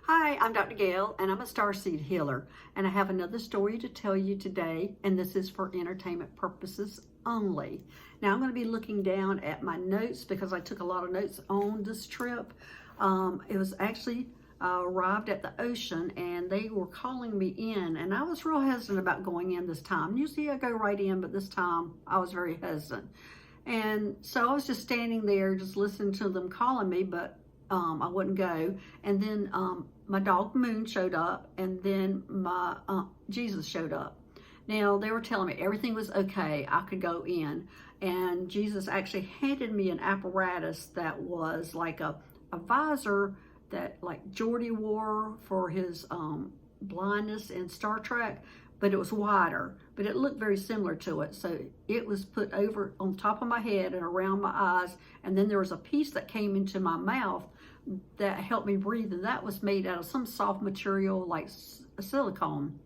Hi, I'm Dr. Gail, and I'm a starseed healer, and I have another story to tell you today, and this is for entertainment purposes only. Now, I'm going to be looking down at my notes because I took a lot of notes on this trip. It was actually arrived at the ocean, and they were calling me in, and I was real hesitant about going in this time. Usually I go right in, but this time I was very hesitant. And so I was just standing there, just listening to them calling me, but I wouldn't go. And then my dog Moon showed up, and then my Jesus showed up. Now, they were telling me everything was okay, I could go in, and Jesus actually handed me an apparatus that was like a visor that like Geordi wore for his blindness in Star Trek, but it was wider, but it looked very similar to it. So it was put over on top of my head and around my eyes, and then there was a piece that came into my mouth that helped me breathe, and that was made out of some soft material like silicone.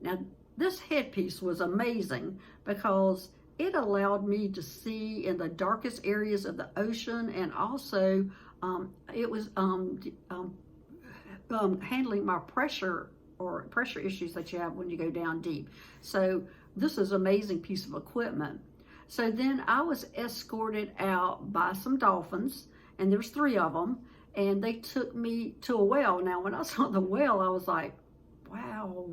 Now, this headpiece was amazing because it allowed me to see in the darkest areas of the ocean, and also it was handling my pressure issues that you have when you go down deep. So this is an amazing piece of equipment. So then I was escorted out by some dolphins, and there's 3 of them, and they took me to a well. Now, when I saw the well, I was like, wow,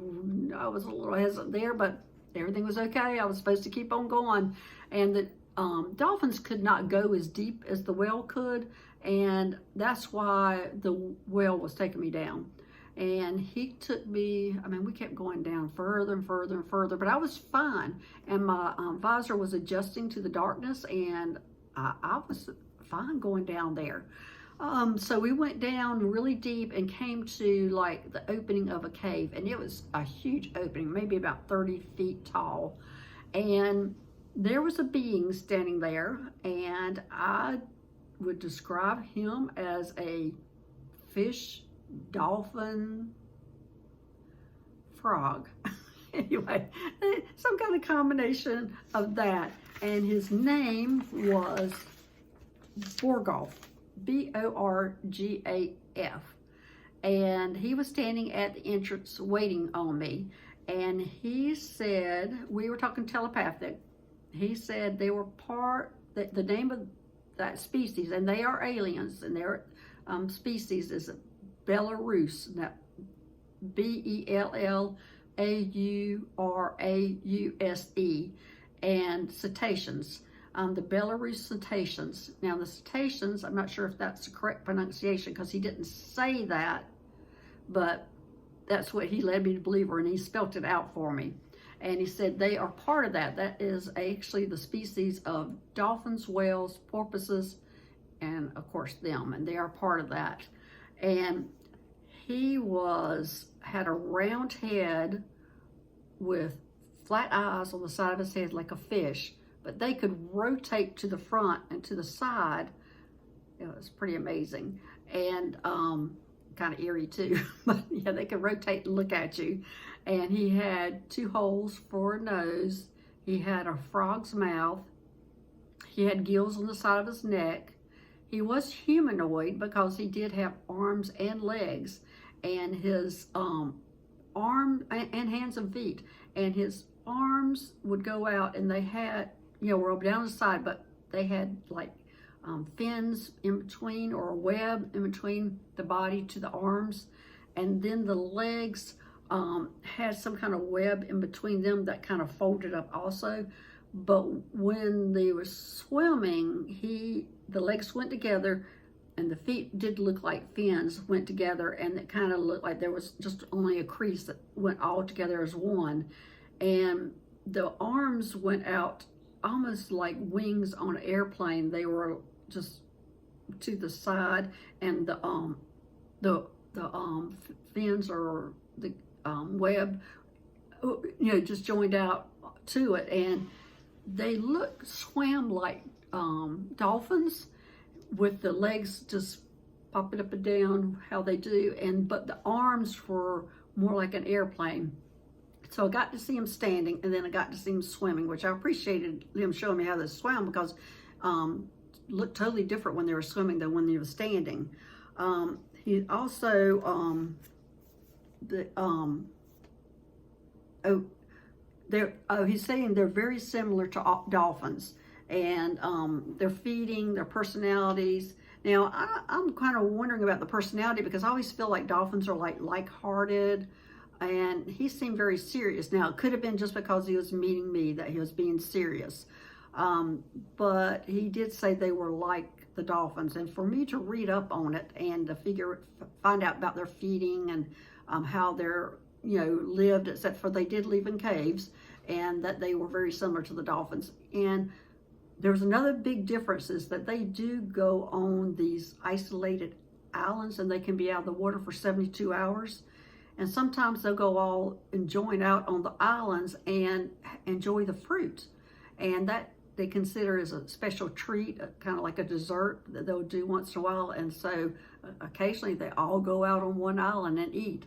I was a little hesitant there, but everything was okay. I was supposed to keep on going. And the dolphins could not go as deep as the well could, and that's why the well was taking me down. And he took me, I mean, we kept going down further and further and further, but I was fine. And my visor was adjusting to the darkness, and I was fine going down there. So we went down really deep and came to like the opening of a cave, and it was a huge opening, maybe about 30 feet tall. And there was a being standing there, and I would describe him as a fish, dolphin, frog. Anyway, some kind of combination of that. And his name was Borgolf. B-O-R-G-A-F. And he was standing at the entrance waiting on me. And he said, we were talking telepathic. He said they were the name of that species, and they are aliens, and their species is Belarus. Now, B-E-L-L-A-U-R-A-U-S-E, and cetaceans. The Belarus cetaceans. Now, the cetaceans, I'm not sure if that's the correct pronunciation because he didn't say that, but that's what he led me to believe, and he spelt it out for me. And he said they are part of that. That is actually the species of dolphins, whales, porpoises, and of course them, and they are part of that. And he had a round head with flat eyes on the side of his head like a fish, but they could rotate to the front and to the side. It was pretty amazing, and kind of eerie too. But yeah, they could rotate and look at you. And he had 2 holes for a nose. He had a frog's mouth. He had gills on the side of his neck. He was humanoid because he did have arms and legs, and his arm and hands and feet. And his arms would go out, and they had, were down the side, but they had like fins in between, or a web in between the body to the arms. And then the legs had some kind of web in between them that kind of folded up also. But when they were swimming, the legs went together, and the feet did look like fins went together, and it kind of looked like there was just only a crease that went all together as one. And the arms went out almost like wings on an airplane. They were just to the side, and the fins, or the web, just joined out to it, and they swam like dolphins, with the legs just popping up and down how they do, but the arms were more like an airplane. So I got to see him standing, and then I got to see him swimming, which I appreciated him showing me how they swam, because looked totally different when they were swimming than when they were standing. he also, he's saying they're very similar to dolphins, and their feeding, their personalities. Now, I'm kind of wondering about the personality, because I always feel like dolphins are like-hearted, and he seemed very serious. Now, it could have been just because he was meeting me that he was being serious, but he did say they were like the dolphins. And for me to read up on it and to find out about their feeding and how they're, lived, except for they did live in caves, and that they were very similar to the dolphins. And there's another big difference, is that they do go on these isolated islands, and they can be out of the water for 72 hours. And sometimes they'll go all and join out on the islands and enjoy the fruit. And that they consider as a special treat, kind of like a dessert that they'll do once in a while. And so occasionally they all go out on one island and eat.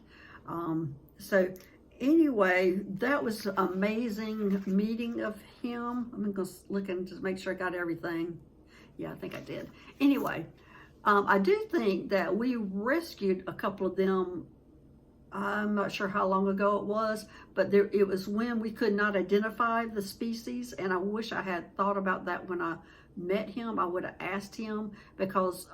So anyway, that was an amazing meeting of him. I'm going to look and just make sure I got everything. Yeah, I think I did. Anyway, I do think that we rescued a couple of them. I'm not sure how long ago it was, but it was when we could not identify the species, and I wish I had thought about that when I met him. I would have asked him, because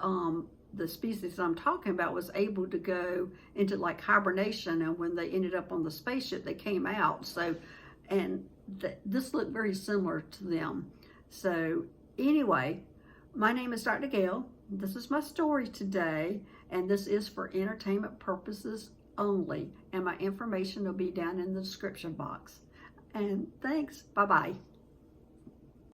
the species I'm talking about was able to go into like hibernation, and when they ended up on the spaceship, they came out. So, and this looked very similar to them. So anyway, my name is Dr. Gail. This is my story today, and this is for entertainment purposes only, and my information will be down in the description box. And thanks. Bye-bye.